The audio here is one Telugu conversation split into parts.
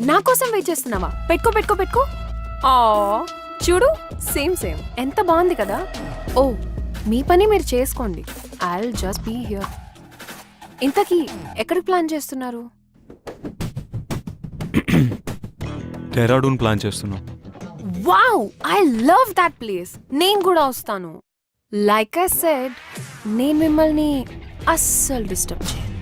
నా కోసం వెయిట్ చేస్తున్నావా? పెట్టుకో పెట్టుకో పెట్టుకో. ఆ చూడు, సేమ్ సేమ్. ఎంత బాగుంది కదా. ఓ మీ పని మీరు చేసుకోండి. I'll just be here. ఇంతకీ ఎక్కడికి ప్లాన్ చేస్తున్నారు? డెహ్రాడూన్ ప్లాన్ చేస్తున్నాం. Wow, I love that place. నేను కూడా వస్తాను. లైక్ ఐ సెడ్, నేను మిమ్మల్ని అస్సలు డిస్టర్బ్ చేయను.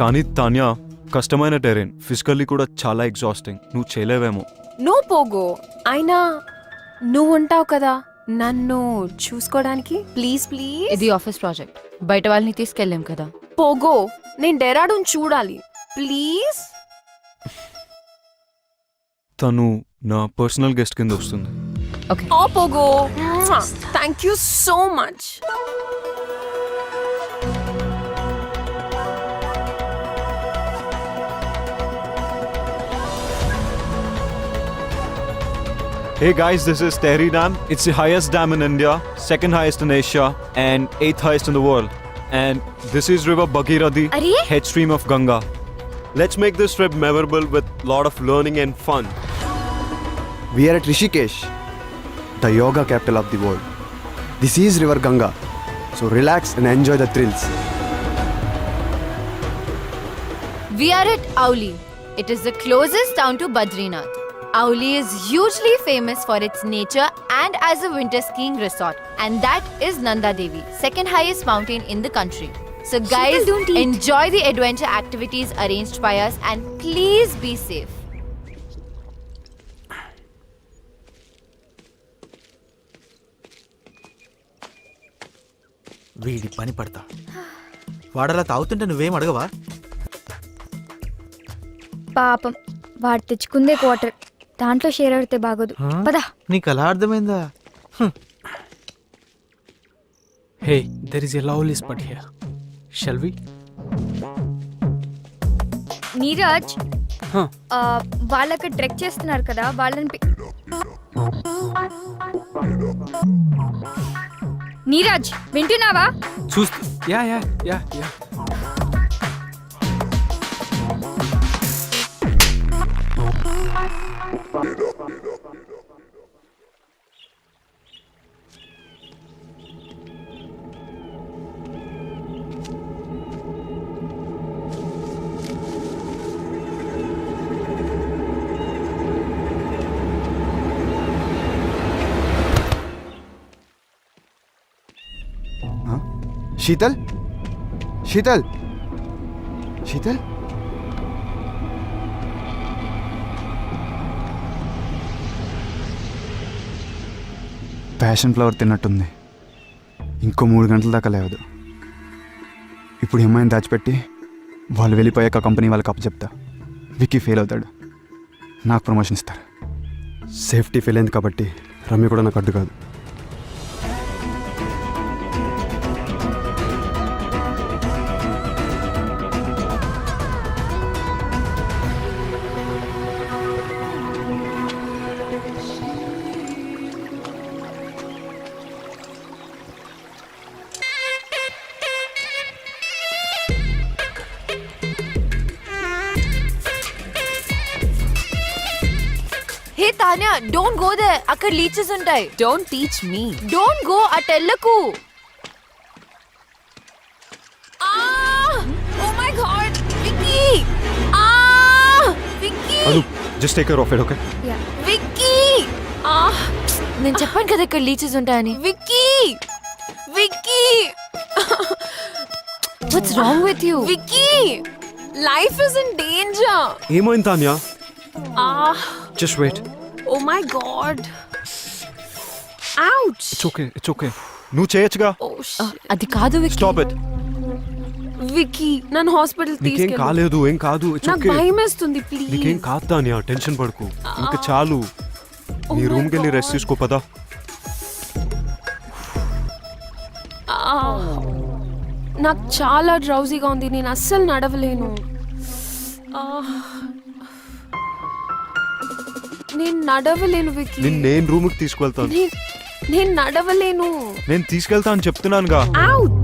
కానీ తాన్యా, కష్టమైన టెరెన్, ఫిజికల్లీ కూడా చాలా ఎగ్జాస్టింగ్. నువ్వు చేయలేవేమో. నో పోగో, అయినా నువ్వు ఉంటావు కదా నన్ను చూసుకోవడానికి. Please please. ఇది ఆఫీస్ ప్రాజెక్ట్, బయట వాళ్ళని తీసుకెళ్ళాం కదా. పోగో, నేను డెహ్రాడూన్ చూడాలి ప్లీజ్. తను నా పర్సనల్ గెస్ట్ కింద వస్తుంది. Okay. Oh Pogo, thank you so much. Hey guys, this is Tehri Dam. It's the highest dam in India, second highest in Asia, and 8th highest in the world. And this is River Bhagirathi, head stream of Ganga. Let's make this trip memorable with lot of learning and fun. We are at Rishikesh, the yoga capital of the world. This is River Ganga, so relax and enjoy the thrills. We are at Auli. It is the closest town to Badrinath. Auli is hugely famous for its nature and as a winter skiing resort. And that is Nanda Devi, second highest mountain in the country. So guys, enjoy the adventure activities arranged by us and please be safe. వీడి పని పడతా. వాడలా తాగుతుంటే నువ్వేం అడగవా? పాపం వాడు తెచ్చుకుందే క్వార్టర్, దాంట్లో షేర్ అవుతే బాగోదు. పదా. నీకు అలా అర్థమైందా? Hey, there is a lovely spot here. Shall we? Neeraj, Huh. వాళ్ళక్కడ ట్రెక్ చేస్తున్నారు కదా, వాళ్ళని నీరజ్ వింటున్నావా? చూస్తూ yeah. Sheetal? Sheetal? Sheetal? Passion flower తిన్నట్టుంది. ఇంకో 3 గంటల దాకా లేవదు. ఇప్పుడు అమ్మాయిని దాచిపెట్టి వాళ్ళు వెళ్ళిపోయాక కంపెనీ వాళ్ళకి అప్పచెప్తా. విక్కీ ఫెయిల్ అవుతాడు, నాకు ప్రమోషన్ ఇస్తారు. సేఫ్టీ ఫెయిల్ అయింది కాబట్టి రమ్య కూడా నాకు అడ్డు కాదు. Hey Tanya, don't go there. అక్కడ లీచెస్ ఉంటాయి. Don't teach me. Don't go అటెల్లకు. Oh my god, Vicky. Vicky, Anu, just take care of it, okay? Vicky. నేను చెప్పాను కదా ఇక్కడ లీచెస్ ఉంటాయని. Vicky, Vicky. What's wrong with you? Vicky, life is in danger. ఏమైంది Tanya? Just wait. Oh my god. Ouch. It's okay. నువ్వు చేయొచ్చుగా. Oh shit. అది కాదు విక్కీ. Stop it. విక్కీ, నన్ను హాస్పిటల్ నీకేం తీసుకెళ్ళు. కాలేదు, ఏం కాదు. It's నాకు okay. భయమేస్తుంది ప్లీజ్. నీకేం కాదు తాన్యా, టెన్షన్ పడకు. ఇంకా చాలు. నీ my రూమ్కి వెళ్ళి God. రెస్ట్ తీసుకో పదా. నాకు చాలా డ్రౌజీగా ఉంది, నేను అస్సలు నడవలేను. నేను నడవలేను విక్కీ. నేను రూమ్కి తీసుకువెళ్తాను. నేను నడవలేను. నేను తీసుకెళ్తా అని చెప్తున్నానుగా. Ouch.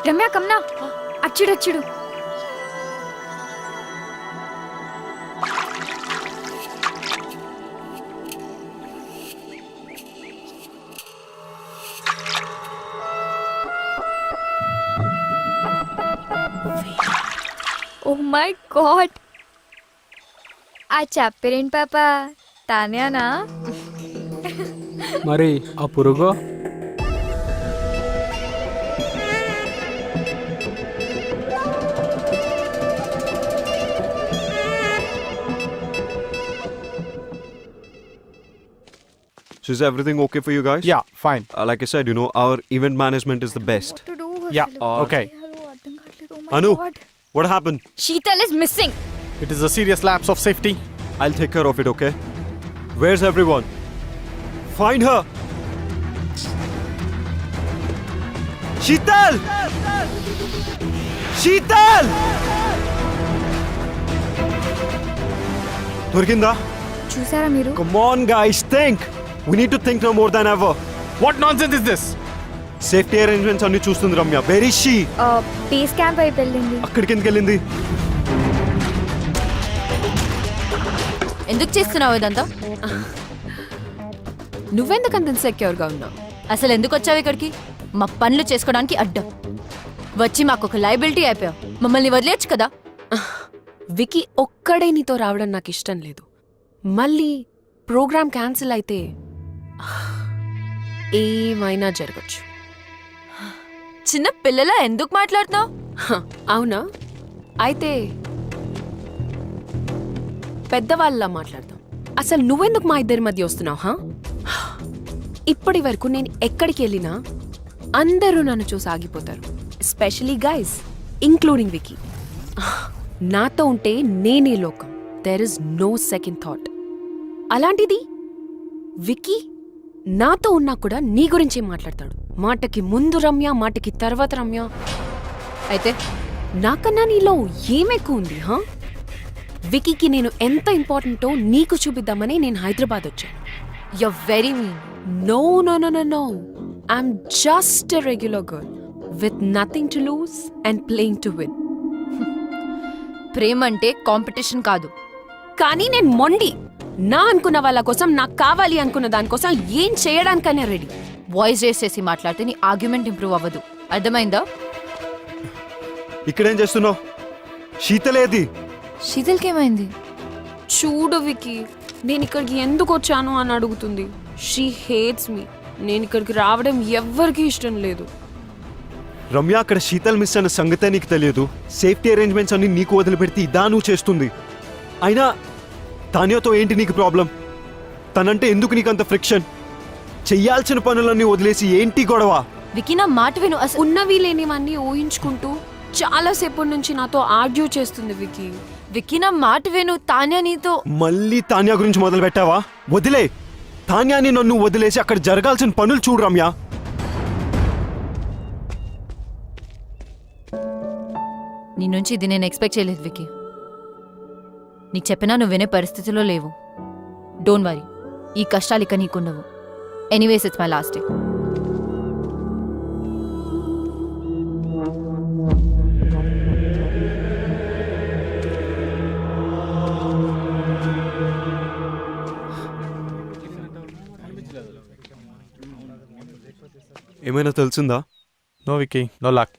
రమ్య కమ్నా అచ్చుడు అచ్చుడు. ఓ మై గాడ్, ఆ చెప్పరేంటి పాప, తానేనా? మరి ఆ పురుగో? So is everything okay for you guys? Yeah, fine. Like I said, you know, our event management is the best. Yeah, okay. Anu, what happened? Sheetal is missing. It is a serious lapse of safety. I'll take care of it, okay? Where's everyone? Find her! Sheetal! Sheetal! Durginda, చూసారా మీరు? come on guys, think! We need to think now more than ever. What nonsense is this? Safety arrangements అన్ని చూస్తుంది Ramya. Where is she? Base camp వైపు వెళ్ళింది. అక్కడికి ఎందుకు వెళ్ళింది? ఎందుకు చేస్తున్నావు ఇదంతా? నువ్వెందుకంత ఇన్సెక్యూర్గా ఉన్నావు? అసలు ఎందుకు వచ్చావు ఇక్కడికి? మా పనులు చేసుకోవడానికి అడ్డం వచ్చి మాకు ఒక లైబిలిటీ అయిపోయావు. మమ్మల్ని వదిలేయచ్చు కదా. వికీ ఒక్కడే నీతో రావడం నాకు ఇష్టం లేదు. మళ్ళీ ప్రోగ్రామ్ క్యాన్సిల్ అయితే ఏమైనా జరగచ్చు. చిన్న పిల్లలా ఎందుకు మాట్లాడుతున్నావు? అవునా? అయితే పెద్దవాళ్ళలా మాట్లాడతాం. అసలు నువ్వెందుకు మా ఇద్దరి మధ్య వస్తున్నావు? ఇప్పటి వరకు నేను ఎక్కడికి వెళ్ళినా అందరూ నన్ను చూసి ఆగిపోతారు, ఎస్పెషలీ గైస్, ఇంక్లూడింగ్ వికీ. నాతో ఉంటే నేనే లోకం. There is no second thought. అలాంటిది వికీ నాతో ఉన్నా కూడా నీ గురించే మాట్లాడతాడు. మాటకి ముందు రమ్య, మాటకి తర్వాత రమ్య. అయితే నాకన్నా నీలో ఏమెక్కువ ఉంది? వికీకి నేను ఎంత ఇంపార్టెంటో నీకు చూపిద్దామని నేను హైదరాబాద్ వచ్చాను. you're very mean. No, no, no, no, no. I'm just a regular girl with nothing to lose and playing to win. ప్రేమ అంటే కాంపిటీషన్ కాదు. కానీ నేను మొండి. నా అనుకున్న వాళ్ళ కోసం, నాకు కావాలి అనుకున్న దానికోసం ఏం చేయడానికైనా రెడీ. వాయిస్ రేస్ చేసి మాట్లాడితే నీ ఆర్గ్యుమెంట్ ఇంప్రూవ్ అవ్వదు. అర్థమైందా? ఇక్కడేం చేస్తున్నావు? శీతలేది? శీతల్కి ఏమైంది? చూడు వికీ, నేను ఇక్కడికి ఎందుకు వచ్చాను అని అడుగుతుంది. She hates me. నేను ఇక్కడికి రావడం ఎవ్వరికీ ఇష్టం లేదు. రమ్య, అక్కడ శీతల్ మిస్ అన్న సంగతే నీకు తెలియదు. సేఫ్టీ అరేంజ్మెంట్స్ అన్ని నీకు వదిలిపెడితే ఇదా నువ్వు చేస్తుంది. అయినా తాన్యాతో ఏంటి నీకు ప్రాబ్లం? తనంటే ఎందుకు నీకంత ఫ్రిక్షన్? చెయ్యాల్సిన పనులన్నీ వదిలేసి ఏంటి గొడవ? వికీ నా మాట విను. అసలు ఉన్నవి లేనివన్నీ ఊహించుకుంటూ చాలాసేపటి నుంచి నాతో ఆర్గ్యూ చేస్తుంది వికీ. వికీ నా మాట విను. తాన్యా నీతో. మళ్ళీ తాన్యా గురించి మొదలు పెట్టావా? వదిలే. తాన్యాని నన్ను వదిలేసి అక్కడ జరగాల్సిన పనులు చూడు రమ్య. నీ నుంచి ఇది నేను ఎక్స్పెక్ట్ చేయలేదు వికీ. నీకు చెప్పినా నువ్వు వినే పరిస్థితిలో లేవు. డోంట్ వరీ, ఈ కష్టాలు ఇక నీకుండవు. Anyways it's my last day. ఏమైనా తెలిసిందా? No, Vicky, no luck.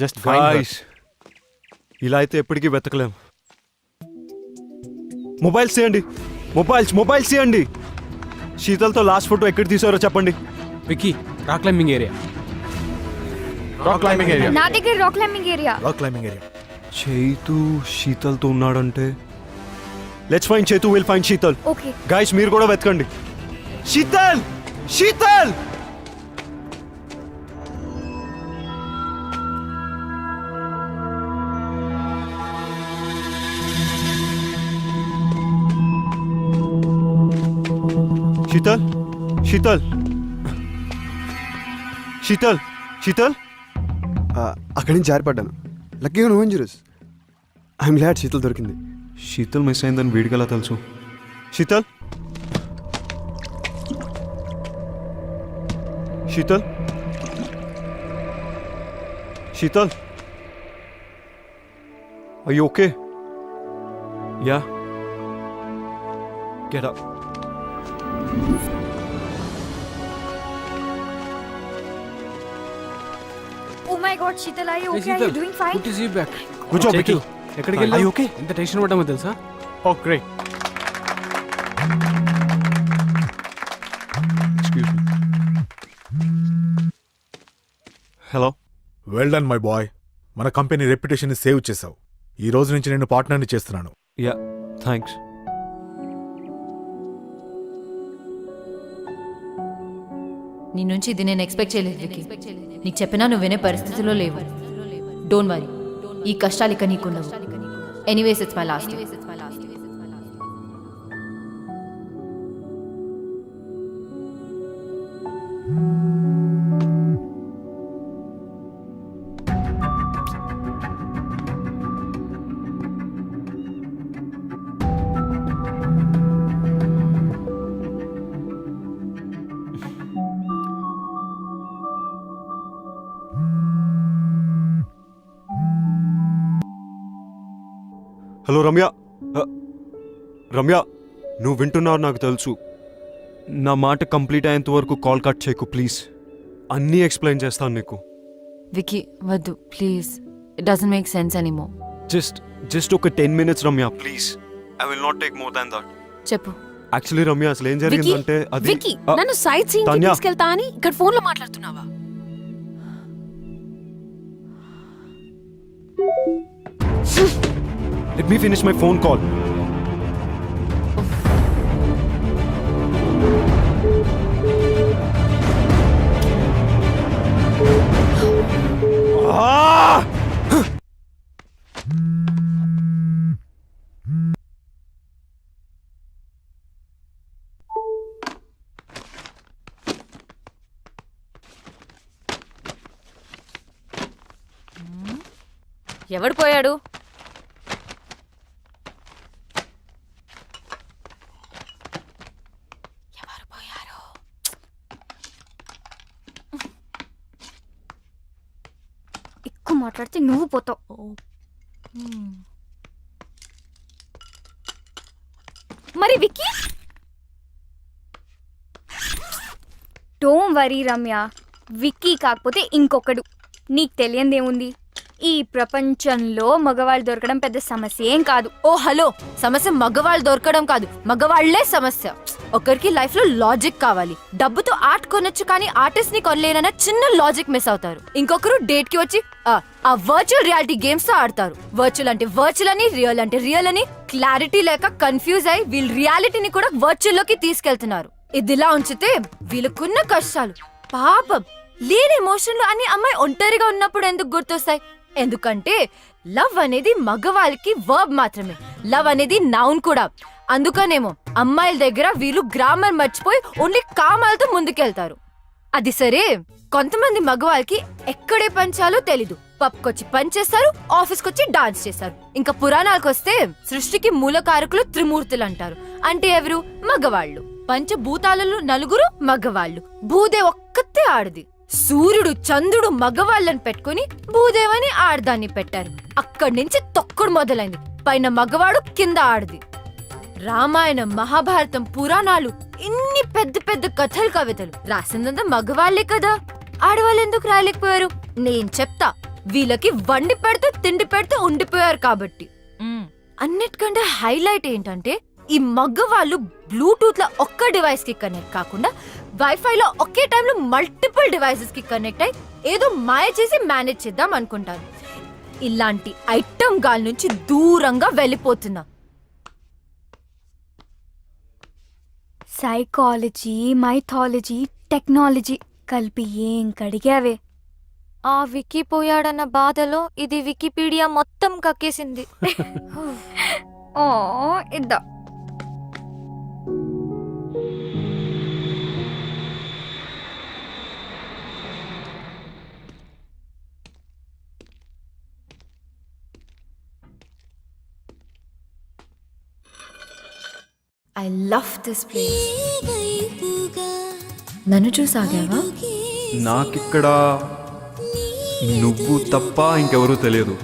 Just find her. Guys, ఇలా అయితే ఎప్పటికీ వెతకలేం. మొబైల్స్ చేయండి. మొబైల్స్ చేయండి. శీతల్తో లాస్ట్ ఫోటో ఎక్కడ తీసారో చెప్పండి. Vicky, rock climbing area. Rock climbing area. నా దగ్గర rock climbing area. Rock climbing area. Chaitu శీతల్తో ఉన్నాడంటే let's find Chaitu, will find Sheetal. Okay. Guys, మీరు కూడా వెతకండి. శీతల్! శీతల్! శీతల్! శీతల్! శీతల్! శీతల్! అక్కడి నుంచి జారిపడ్డాను. లక్కీగా నువ్వు ఇంజురీస్. ఐఎమ్ గ్లాడ్ శీతల్ దొరికింది. శీతల్ మిస్ అయిందని వీడికలా తెలుసు. Sheetal! Sheetal! Sheetal, are you okay? Yeah. Get up. Oh my god Sheetal I okay are you doing fine? Good to see you back. Good job, Vicky. ఎక్కడికి Are you వెళ్ళావు? okay? ఎంత టెన్షన్ పడ్డామో తెలుసా? Oh, great. Excuse me. Hello? Well done my boy. మన కంపెనీ రెప్యుటేషన్ సేవ్ చేశావు. ఈ రోజు నుంచి నేను పార్ట్నర్ని చేస్తున్నాను. Yeah, thanks. నీ నుంచి ఇది నేను ఎక్స్పెక్ట్ చేయలేదు వికీ. నీకు చెప్పినా నువ్వు వినే పరిస్థితిలో లేవు. డోంట్ వరీ, ఈ కష్టాలు ఇక నీకుండవు. Anyways it's my last. Hello Ramya. Ramya, నువ్వు వింటున్నావు నాకు తెలుసు. నా మాట కంప్లీట్ అయ్యేంత వరకు కాల్ కట్ చేయకు ప్లీజ్. అన్నీ ఎక్స్ప్లెయిన్ చేస్తాను నీకు. వికీ వద్దు please, it doesn't make sense anymore. Just ఒక 10 minutes Ramya please. I will not take more than that. చెప్పు. యాక్చువల్లీ రమ్య అసలు ఏం జరిగిందంటే అది వికీ, నన్ను సైట్ సీయింగ్ కి తన్యా. తీసుకెళ్తా అని ఇక్కడ ఫోన్ లో మాట్లాడుతున్నావా? Let me finish my phone call. ఎవడు పోయాడు? ఎక్కువ మాట్లాడితే నువ్వు పోతావు. మరి విక్కీ? డోంట్ వరీ రమ్య, విక్కీ కాకపోతే ఇంకొకడు. నీకు తెలియందేముంది, ఈ ప్రపంచంలో మగవాళ్ళు దొరకడం పెద్ద సమస్య ఏం కాదు. ఓ హలో, సమస్య మగవాళ్ళు దొరకడం కాదు, మగవాళ్లే సమస్య. ఒకరికి లైఫ్ లో లాజిక్ కావాలి. డబ్బుతో ఆర్ట్ కొనొచ్చు కానీ ఆర్టిస్ట్ ని కొనలేనన్న చిన్న లాజిక్ మిస్ అవుతారు. ఇంకొకరు డేట్ కి వచ్చి ఆ వర్చువల్ రియాలిటీ గేమ్స్ తో ఆడతారు. వర్చువల్ అంటే వర్చువల్ అని, రియల్ అంటే రియల్ అని క్లారిటీ లేక కన్ఫ్యూజ్ అయి వీళ్ళు రియాలిటీని కూడా వర్చువల్ లోకి తీసుకెళ్తున్నారు. ఇదిలా ఉంచితే వీళ్ళకున్న కష్టాలు పాపం లేని ఎమోషన్లు అన్ని అమ్మాయి ఒంటరిగా ఉన్నప్పుడు ఎందుకు గుర్తొస్తాయి? ఎందుకంటే లవ్ అనేది మగవాళ్ళకి వర్బ్ మాత్రమే, లవ్ అనేది నౌన్ కూడా. అందుకనేమో అమ్మాయిల దగ్గర వీళ్ళు గ్రామర్ మర్చిపోయి ఓన్లీ కామాలతో ముందుకెళ్తారు. అది సరే, కొంతమంది మగవాళ్ళకి ఎక్కడే పంచాలో తెలీదు. పబ్కొచ్చి పంచేస్తారు, ఆఫీస్కొచ్చి డాన్స్ చేస్తారు. ఇంకా పురాణాలకు వస్తే సృష్టికి మూలకారకులు త్రిమూర్తులు అంటారు. అంటే ఎవరు? మగవాళ్ళు. పంచభూతాలలో నలుగురు మగవాళ్ళు, భూదే ఒక్కతే ఆడది. సూర్యుడు చంద్రుడు మగవాళ్ళని పెట్టుకుని భూదేవని ఆడదాన్ని పెట్టారు. అక్కడి నుంచి తొక్కుడు మొదలైంది. పైన మగవాడు, కింద ఆడది. రామాయణం, మహాభారతం, పురాణాలు, ఇన్ని పెద్ద పెద్ద కథలు, కవితలు రాసిందంతా మగవాళ్లే కదా. ఆడవాళ్ళు ఎందుకు రాయలేకపోయారు? నేను చెప్తా. వీళ్ళకి వండి పెడితే తిండి పెడితే ఉండిపోయారు కాబట్టి. అన్నిటికంటే హైలైట్ ఏంటంటే ఈ మగవాళ్ళు బ్లూటూత్ లో ఒక్క డివైస్ కి కనెక్ట్ కాకుండా వైఫై లో ఒకే టైంలో మల్టిపుల్ డివైసెస్ కి కనెక్ట్ అయి ఏదో మాయ చేసి మేనేజ్ చేద్దాం అనుకుంటారు. ఇలాంటి ఐటమ్ గాల్ నుంచి దూరంగా వెళ్ళిపోతున్నా. సైకాలజీ, మైథాలజీ, టెక్నాలజీ కలిపి ఏం కడిగావే. ఆ వికీ పోయాడన్న బాధలో ఇది వికీపీడియా మొత్తం కక్కేసింది. ఓ ఇద్దా. I love this place. నన్ను చూసాగావా? నాకిక్కడ నువ్వు తప్ప ఇంకెవరూ తెలియదు.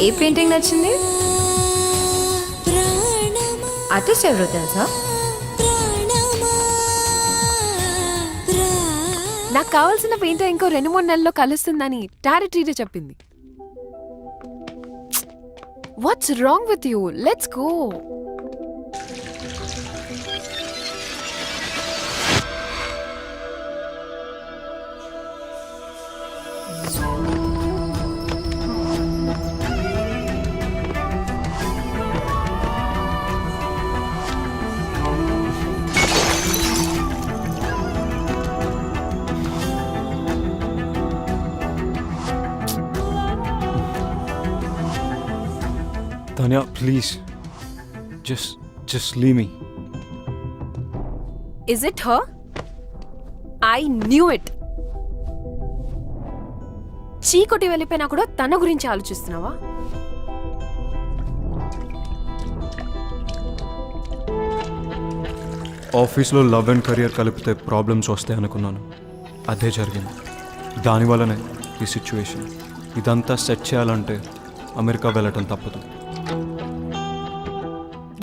ఏ పెయింటింగ్ నచ్చింది? ఆర్టిస్ట్ ఎవరో తెలుసా? నాకు కావాల్సిన పెయింటర్ ఇంకో 2-3 నెలల్లో కలుస్తుందని టారిటీతో చెప్పింది. What's wrong with you? Let's go. Tanya, please. Just leave me. Is it her? I knew it. చీకొట్టి వెళ్ళిపోయినా కూడా తన గురించి ఆలోచిస్తున్నావా? ఆఫీస్లో లవ్ అండ్ కెరియర్ కలిపితే ప్రాబ్లమ్స్ వస్తాయి అనుకున్నాను. అదే జరిగింది. దానివల్లనే ఈ సిచ్యువేషన్. ఇదంతా సెట్ చేయాలంటే అమెరికా వెళ్ళటం తప్పదు.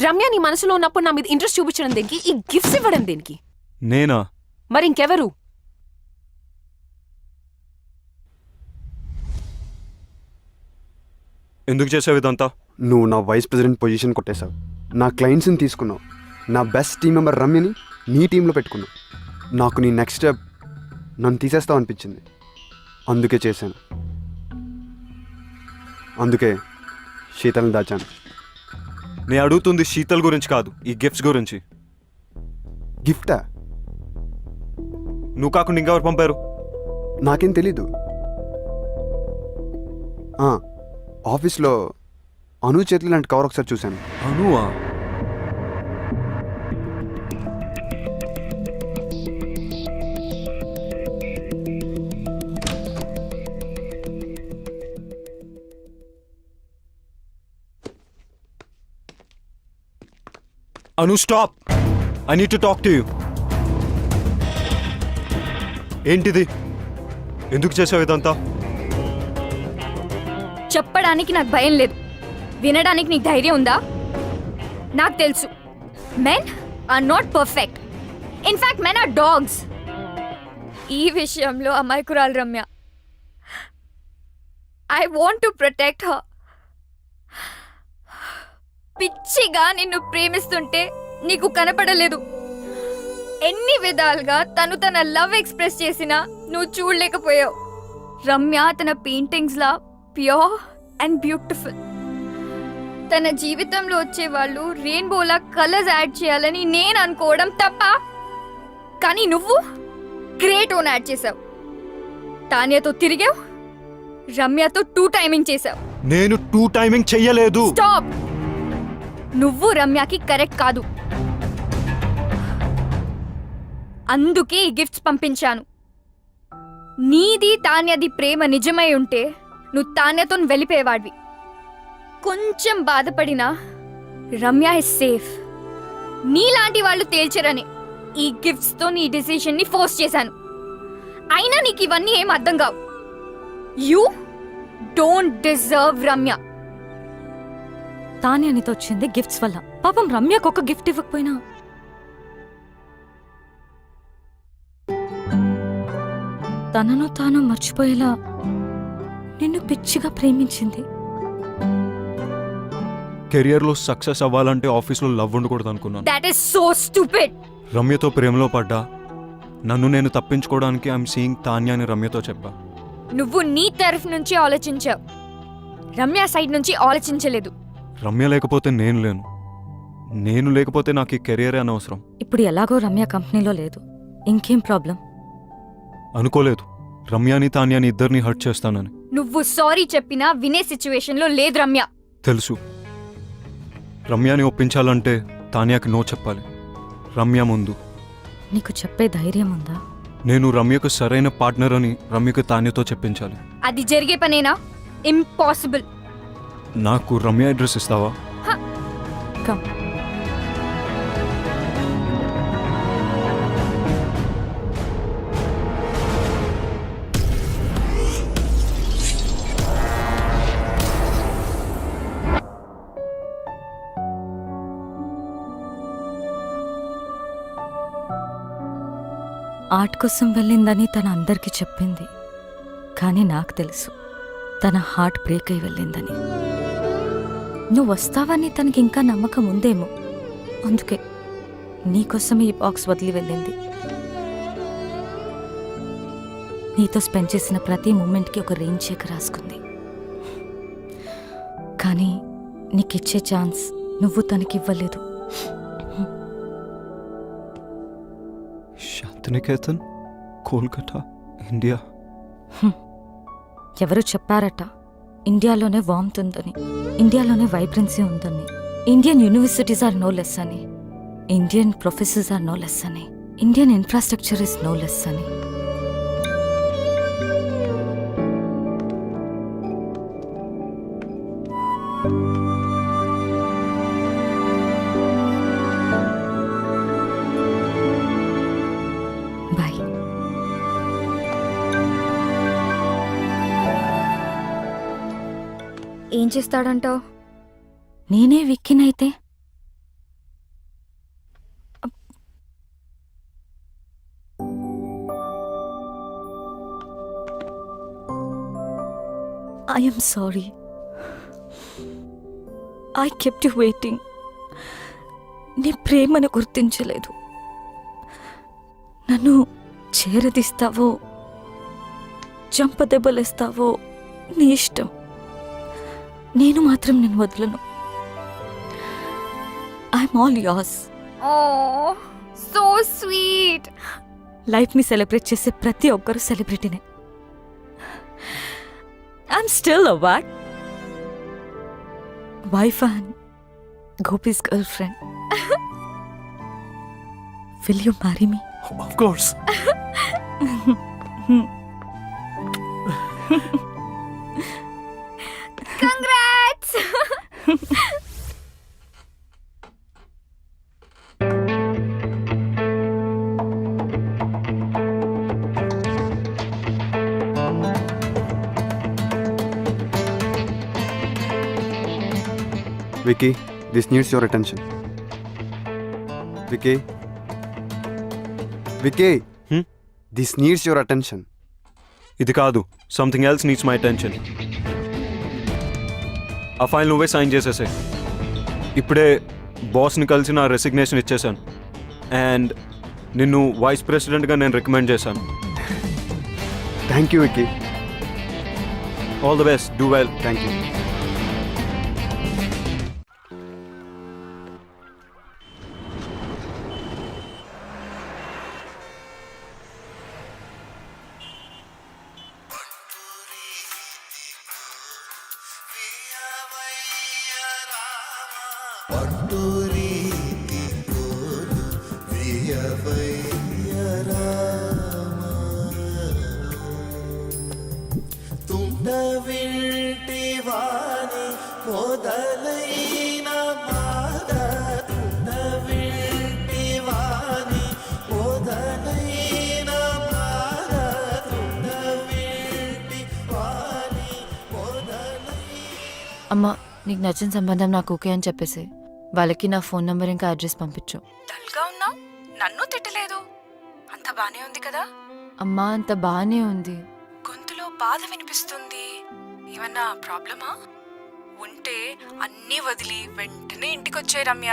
రమ్య నీ మనసులో ఉన్నప్పుడు నా మీద ఇంట్రెస్ట్ చూపించడం దేనికి? ఈ గిఫ్ట్స్ ఇవ్వడం దేనికి? నేనా? మరి ఇంకెవరు? ఎందుకు చేసావు ఇదంతా? నువ్వు నా వైస్ ప్రెసిడెంట్ పొజిషన్ కొట్టేశావు, నా క్లయింట్స్ని తీసుకున్నావు, నా బెస్ట్ టీం మెంబర్ రమ్యని నీ టీంలో పెట్టుకున్నావు. నాకు నీ నెక్స్ట్ స్టెప్ నన్ను తీసేస్తావు అనిపించింది, అందుకే చేశాను. అందుకే శీతల్ని దాచాను. నేను అడుగుతుంది శీతల్ గురించి కాదు, ఈ గిఫ్ట్స్ గురించి. గిఫ్టా? నువ్వు కాకుండా ఇంకెవరు పంపారు? నాకేం తెలీదు. ఆఫీస్లో అను చేతులు లాంటి కవర్ ఒకసారి చూశాను. అనువా? Anu, stop! I need to talk to you. ఏంటిది? ఎందుకు చేసావు ఇదంతా? చెప్పడానికి నాకు భయం లేదు, వినడానికి నీకు ధైర్యం ఉందా? నాకు తెలుసు, men are not perfect. In fact men are dogs. ఈ విషయంలో అమాయకురాలు Ramya. I want to protect her. పిచ్చిగా నిన్ను ప్రేమిస్తుంటే నీకు కనపడలేదు. ఎన్ని విధాలుగా తను తన లవ్ ఎక్స్ప్రెస్ చేసినా నువ్వు చూడలేకపోయావు. రమ్య తన paintings law pure and beautiful. తన జీవితంలో వచ్చే వాళ్ళు రెయిన్బోలా కలర్స్ యాడ్ చేయాలని నేను అనుకోవడం తప్ప, కానీ నువ్వు గ్రేట్ ఓన్ యాడ్ చేసావు. తాన్యతో తిరిగావు, రమ్యతో 2 టైమింగ్ చేసావు. నేను 2 టైమింగ్ చెయ్యలేదు. స్టాప్! నువ్వు రమ్యకి కరెక్ట్ కాదు, అందుకే ఈ గిఫ్ట్స్ పంపించాను. నీది తాన్యది ప్రేమ నిజమై ఉంటే నువ్వు తాన్యతో వెళ్ళిపోయేవాడివి. కొంచెం బాధపడినా రమ్య ఇస్ సేఫ్. నీలాంటి వాళ్ళు తేల్చరని ఈ గిఫ్ట్స్తో నీ డిసిషన్ని ఫోర్స్ చేశాను. అయినా నీకు ఇవన్నీ ఏం అర్థం కావు. You don't deserve Ramya. తానే నీతో వచ్చింది గిఫ్ట్స్ వల్ల. పాపం రమ్యకు ఒక గిఫ్ట్ ఇవ్వకపోయినా తనను తాను మర్చిపోయేలా నిన్ను పిచ్చిగా ప్రేమించింది. కెరియర్లో సక్సెస్ అవ్వాలంటే ఆఫీస్లో లవ్ ఉండకూడదు అనుకున్నాను. That is so stupid. రమ్యతో ప్రేమలో పడ్డా. నన్ను నేను తప్పించుకోవడానికి ఐఎమ్ సీయింగ్ తాన్య అని రమ్యతో చెప్పా. నువ్వు నీ తరఫు నుంచి ఆలోచించావు, రమ్య సైడ్ నుంచి ఆలోచించలేదు. రమ్య లేకపోతే నేను లేను, నేను లేకపోతే నాకు ఈ కెరియరే అనవసరం. ఇప్పుడు ఎలాగో రమ్య కంపెనీలో లేదు, ఇంకేం ప్రాబ్లం? అనుకోలేదు రమ్యాని తాన్యాని ఇద్దరిని హర్ట్ చేస్తానని. నువ్వు సారీ చెప్పినా వినే సిచ్యువేషన్లో లేదు రమ్య. తెలుసు. రమ్యని ఒప్పించాలంటే తానియాకి నో చెప్పాలి. రమ్య ముందు. నీకు చెప్పే ధైర్యం ఉందా? నేను రమ్యకు సరైన పార్ట్నర్ అని రమ్యకు తానియాతో చెప్పించాలి. అది జరిగే పనేనా? ఇంపాసిబుల్. నాకు రమ్య అడ్రస్ ఇస్తావా? కమ్. ఆర్ట్ కోసం వెళ్ళిందని తన అందరికీ చెప్పింది, కానీ నాకు తెలుసు తన హార్ట్ బ్రేక్ అయి వెళ్ళిందని. నువ్వు వస్తావని తనకి ఇంకా నమ్మకం ఉందేమో, అందుకే నీకోసం ఈ బాక్స్ వదిలి వెళ్ళింది. నీతో స్పెండ్ చేసిన ప్రతి మూమెంట్కి ఒక రేంజ్ చెక్ రాసుకుంది. కానీ నీకిచ్చే ఛాన్స్ నువ్వు తనకివ్వలేదు. శాంతినికేతన్, కోల్కతా, ఇండియా. ఎవరు చెప్పారట ఇండియాలోనే వార్మ్త్ ఉందని, ఇండియాలోనే వైబ్రెన్సీ ఉందని, Indian universities are no less అని, Indian professors are no less అని, Indian infrastructure is no less అని. బాయ్. ఏం చేస్తాడంటావు? నేనే విక్కినైతే I am sorry. I kept you waiting. నీ ప్రేమను గుర్తించలేదు. నన్ను చేరదీస్తావో చంపదెబ్బలేస్తావో నీ ఇష్టం. నేను మాత్రం నేను వదలను. I'm all yours. Oh so sweet. లైఫ్ని సెలబ్రేట్ చేసే ప్రతి ఒక్కరు సెలబ్రిటీనే. I'm still a what? Wife and Gopi's girlfriend. Will you marry me? Of course. Congrats. Vicky, this needs your attention. Vicky? Vicky? This needs your attention. ఇది కాదు, something else needs my attention. ఆ ఫైల్ నువ్వే సైన్ చేసేసే. ఇప్పుడే బాస్ని కలిసి నా రెసిగ్నేషన్ ఇచ్చేసాను. అండ్ నిన్ను వైస్ ప్రెసిడెంట్గా నేను రికమెండ్ చేశాను. Thank you, Vicky. All the best, do well. Thank you. అమ్మా, నీకు నచ్చిన సంబంధం నాకు ఓకే అని చెప్పేసి వాళ్ళకి నా ఫోన్ నంబర్ ఇంకా అడ్రస్ పంపించు. డల్గా ఉన్నావు, నన్ను తిట్టలేదు. అంత బానే ఉంది కదా? అమ్మా, అంత బానే ఉంది. గొంతులో బాధ వినిపిస్తుంది. ఏమన్నా ప్రాబ్లమా? ఉంటే అన్నీ వదిలి వెంటనే ఇంటికొచ్చే రమ్య.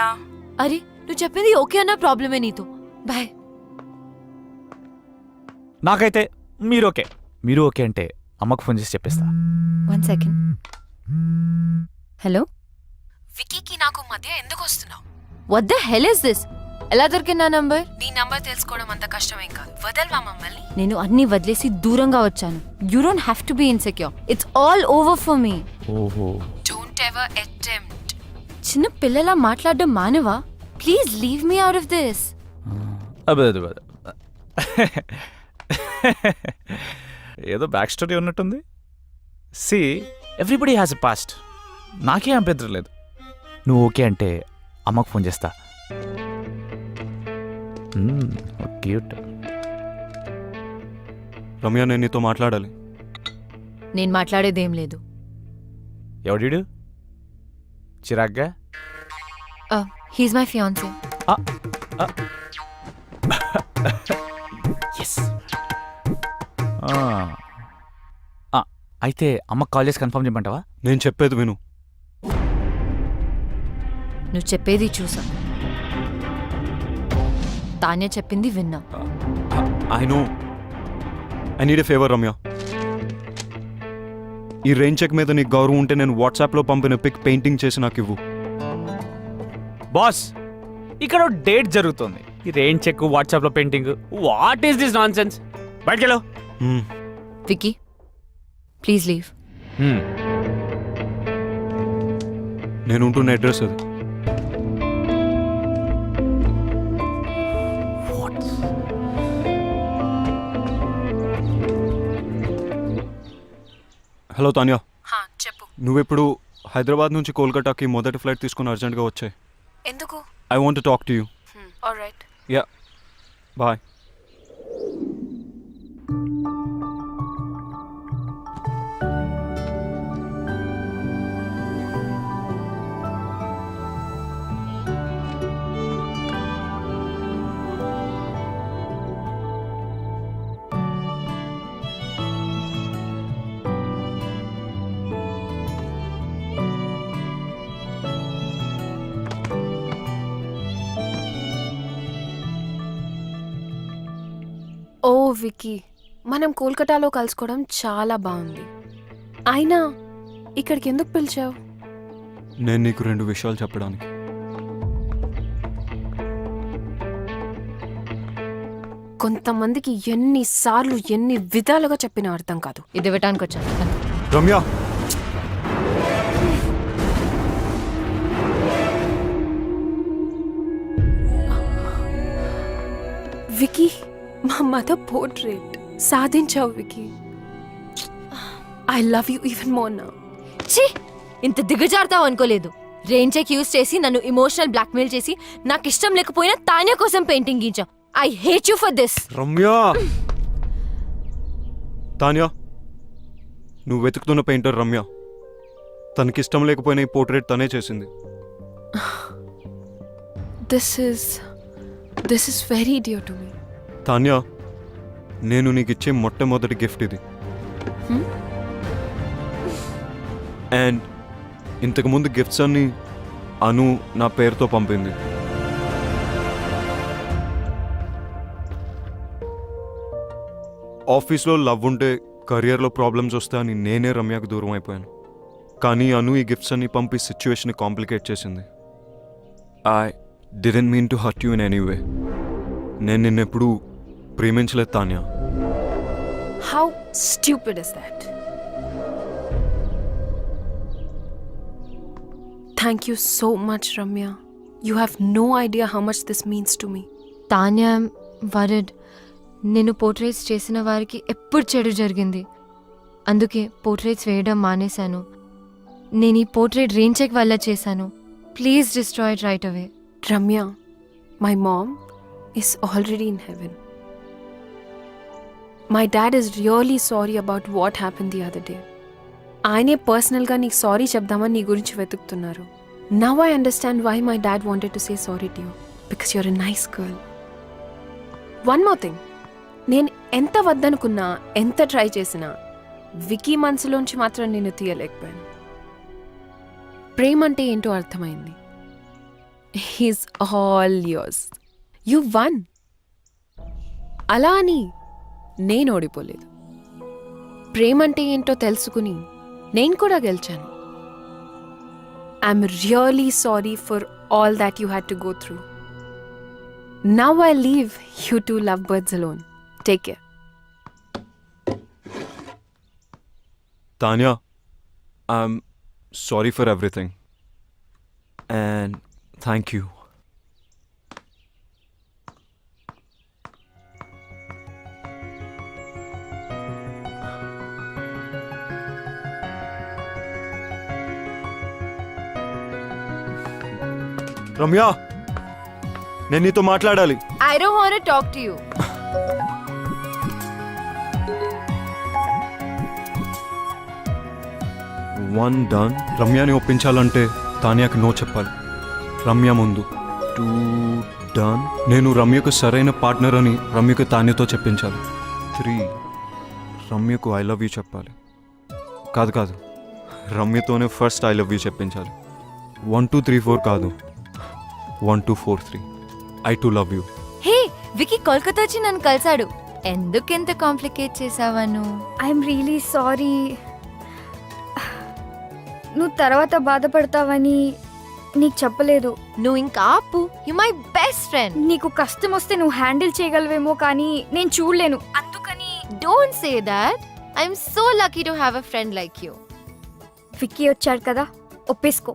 అరే, నువ్వు చెప్పింది ఓకే అన్న ప్రాబ్లమే నీతో. బాయ్. నాకైతే మీరు ఓకే. మీరు ఓకే అంటే అమ్మకు ఫోన్ చేసి చెప్పేస్తా. 1 సెకండ్. హలో, వికీకి నాకు మధ్య ఎందుకు వస్తున్నావు? What the hell is this? ఎలా దొరికింది నా నంబర్? నీ నంబర్ తెలుసుకోవడం అంత కష్టమేం కాదు. వదలవా మమ్మల్ని? నేను అన్ని వదిలేసి దూరంగా వచ్చాను. You don't have to be insecure. It's all over for me. ఓహో. Don't ever attempt. చిన్న పిల్లలా మాట్లాడడం మానవా? Please leave me out of this. అదే ఏదో బ్యాక్ స్టోరీ ఉన్నట్టుంది. See everybody has a past. నాకే అభ్యంతరం లేదు. నువ్వు ఓకే అంటే అమ్మకు ఫోన్ చేస్తా. క్యూట్. రమ్య, నేను నీతో మాట్లాడాలి. నేను మాట్లాడేదేం లేదు. ఎవడీడు? చిరాగ్గా? He's my fiancee. ఎస్. అయితే అమ్మకు కాల్ చేసి కన్ఫర్మ్ చేయమంటావా? నేను చెప్పేది విను. నువ్వు చెప్పేది చూసా, తానే చెప్పింది విన్నా. I know. I need a favour Ramya. ఈ రెయిన్ చెక్ మీద నీకు గౌరవం ఉంటే నేను వాట్సాప్లో పంపిన పిక్ పెయింటింగ్ చేసి నాకు ఇవ్వు. బాస్, ఇక్కడ డేట్ జరుగుతుంది. ఈ రెయిన్ చెక్, వాట్సాప్లో painting, what is this nonsense? బయటకెళ్ళు. Vicky, please leave. నేను ఉంటున్న అడ్రస్ అది. హలో తాన్యా, చెప్పు. నువ్వెప్పుడు హైదరాబాద్ నుంచి కోల్కతాకి మొదటి ఫ్లైట్ తీసుకుని అర్జెంట్గా వచ్చాయి. ఎందుకు? I want to talk to you. Alright. Yeah, bye. Oh Vicky, మనం కోల్కతాలో కలుసుకోవడం చాలా బాగుంది. అయినా ఇక్కడికి ఎందుకు పిలిచావు? నేను నీకు 2 విషయాలు చెప్పడానికి. కొంతమందికి ఎన్నిసార్లు ఎన్ని విధాలుగా చెప్పినా అర్థం కాదు. ఇది ఇవ్వటానికి వచ్చాను. రమ్య, విక్కీ, మా మదర్ పోర్ట్రేట్ సాధించావు Vicky. I love you even more now. ఛీ, ఇంత దిగజారుతావు అనుకోలేదు. రెయిన్ చెక్ యూస్ చేసి నన్ను ఇమోషనల్ బ్లాక్మెయిల్ చేసి నాకు ఇష్టం లేకపోయినా తానే కోసం పెయింటింగ్ గీంచావు. I hate you for this. Ramya. Tanya, నువ్వు వెతుకుతున్న పెయింటర్ రమ్య. తనకిష్టం లేకపోయినా ఈ పోర్ట్రేట్ తనే చేసింది. This is very dear to me. Tanya, నేను నీకు ఇచ్చే మొట్టమొదటి గిఫ్ట్ ఇది. అండ్ ఇంతకుముందు గిఫ్ట్స్ అన్ని అను నా పేరుతో పంపింది. ఆఫీస్లో లవ్ ఉంటే కెరియర్లో ప్రాబ్లమ్స్ వస్తాయని నేనే రమ్యకు దూరం అయిపోయాను. కానీ అను ఈ గిఫ్ట్స్ అన్ని పంపి సిచ్యువేషన్ కాంప్లికేట్ చేసింది. I didn't mean to hurt you in any way. నేను నిన్నెప్పుడు ప్రేమించలేదు Tanya. How stupid is that? Thank you so much Ramya. You have no idea how much this means to me. Tanya వరడ్. నేను పోర్ట్రేట్స్ చేసిన వారికి ఎప్పుడు చెడు జరిగింది. అందుకే పోర్ట్రేట్స్ వేయడం మానేశాను. నేను ఈ పోర్ట్రేట్ రెయిన్ చెక్ వల్ల చేశాను. Please destroy it right away. Ramya, my mom is already in heaven. My dad is really sorry about what happened the other day. ఆయనే పర్సనల్గా నీకు సారీ చెప్దామని నీ గురించి వెతుకుతున్నారు. Now I understand why my dad wanted to say sorry to you. Because you're a nice girl. One more thing. నేను ఎంత వద్దనుకున్నా, ఎంత ట్రై చేసినా వికీ మనసులోంచి మాత్రం నేను తీయలేకపోయాను. ప్రేమ అంటే ఏంటో అర్థమైంది. He's all yours. You won. అలా అని నేను ఓడిపోలేదు. ప్రేమంటే ఏంటో తెలుసుకుని నేను కూడా గెలిచాను. I'm really sorry for all that you had to go through. Now I leave you two lovebirds alone. Take care. Tanya, I'm sorry for everything. And thank you. Ramya, నేను నీతో మాట్లాడాలి. I don't want to talk to you. One done. రమ్యని ఒప్పించాలంటే తానియాకి నో చెప్పాలి. రమ్య ముందు. Two done. నేను రమ్యకు సరైన పార్ట్నర్ అని రమ్యకు తానియాతో చెప్పించాలి. 3 రమ్యకు ఐ లవ్ యూ చెప్పాలి. కాదు రమ్యతోనే ఫస్ట్ ఐ లవ్ యూ చెప్పించాలి. 1 2 3 4 కాదు, 1 2 4 3. I too love you. హే, వికీ కోల్కతా వచ్చి నన్ను కలిసాడు. ఎందుకు ఎంత కాంప్లికేట్ చేసావా నువ్వు? I'm really sorry. నువ్వు తర్వాత బాధపడతావని నీకు చెప్పలేదు. నువ్వు ఇంకా ఆపు. You my best friend. నీకు కష్టం వస్తే నువ్వు హ్యాండిల్ చేయగలవేమో కానీ నేను చూడలేను. అందుకని don't say that. I'm so lucky to have a friend like you. Vicky వచ్చాడు కదా, ఒప్పేసుకో.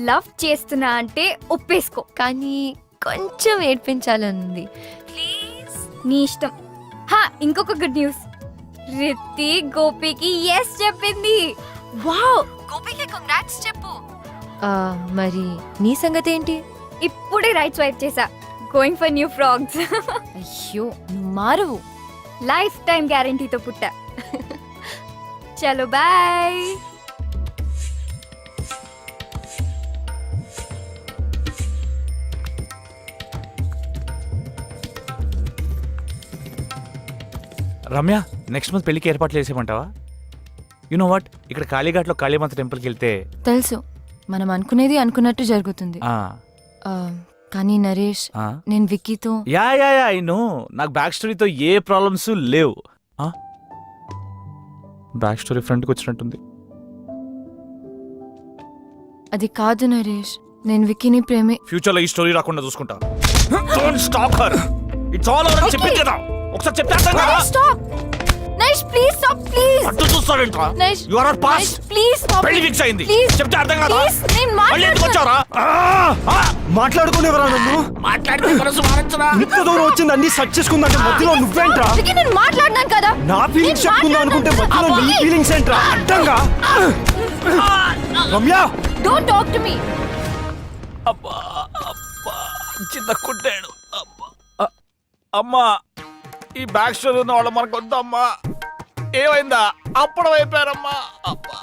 లవ్ చేస్తున్నా అంటే ఒప్పేసుకో. కానీ కొంచెం ఏడ్పించాలనుంది. ప్లీజ్. నీ ఇష్టం. ఇంకొక గుడ్ న్యూస్. రిత్తి గోపికి ఎస్ చెప్పింది. వావ్, గోపికి కంగ్రాట్స్ చెప్పు. మరి నీ సంగతి ఏంటి? ఇప్పుడే రైట్ స్వైప్ చేసా. Going for new frogs. అయ్యో, నువ్వు మారువు. లైఫ్ టైం గ్యారంటీతో పుట్టా. చలో బాయ్. రమ్య, నెక్స్ట్ మంత్ పెళ్లికి ఏర్పాట్లు చేసేమంటావా? యు నో వాట్, ఇక్కడ కాళీఘాట్లో కాళీమాత టెంపుల్కి వెళ్తే తెలుసు, మనం అనుకునేది అనుకున్నట్టు జరుగుతుంది. కానీ నరేష్, నేను విక్కీతో యా ఐ నో. నాకు బ్యాక్ స్టోరీతో ఏ ప్రాబ్లమ్స్ లేవు. బ్యాక్ స్టోరీ ఫ్రంట్కి వచ్చినట్టుంది. అది కాదు నరేష్, నేను విక్కీని ప్రేమే. ఫ్యూచర్లో ఈ స్టోరీ రాకుండా చూసుకుంటా. Don't stop her. It's all over అని చెప్పింది కదా, ఒకసారి చెప్తే అర్థం కాదా? Stop Naresh, please stop, please. అటు చూస్తావేంట్రా? Naresh, you are pass. Please stop. పెళ్లి ఫిక్స్ అయింది. ప్లీజ్ చెప్తే అర్థం కాదా? ప్లీజ్, నేను మళ్ళీ ఎందుకు వచ్చావురా? మాట్లాడుకునేవరా నన్ను? మాట్లాడితే మనసు మారచ్చురా. ఇంత దూరం వచ్చింది అన్ని సెట్ చేసుకుందంటే మధ్యలో నువ్వేంట్రా? విక్కీ, నేను మాట్లాడినాను కదా. నా ఫీలింగ్స్ చెప్పుకుందా అనుకుంటే మధ్యలో నీ ఫీలింగ్స్ ఏంట్రా? అడ్డంగా. Ramya, don't talk to me. అబ్బా అబ్బా, చిన్న కుట్టాడు. అబ్బా అమ్మా, ఈ బ్యాక్ స్టోరీ ఉన్న వాళ్ళు మనకు వద్దమ్మా. ఏమైందా? అప్పుడు అయిపోయారమ్మా. అబ్బా.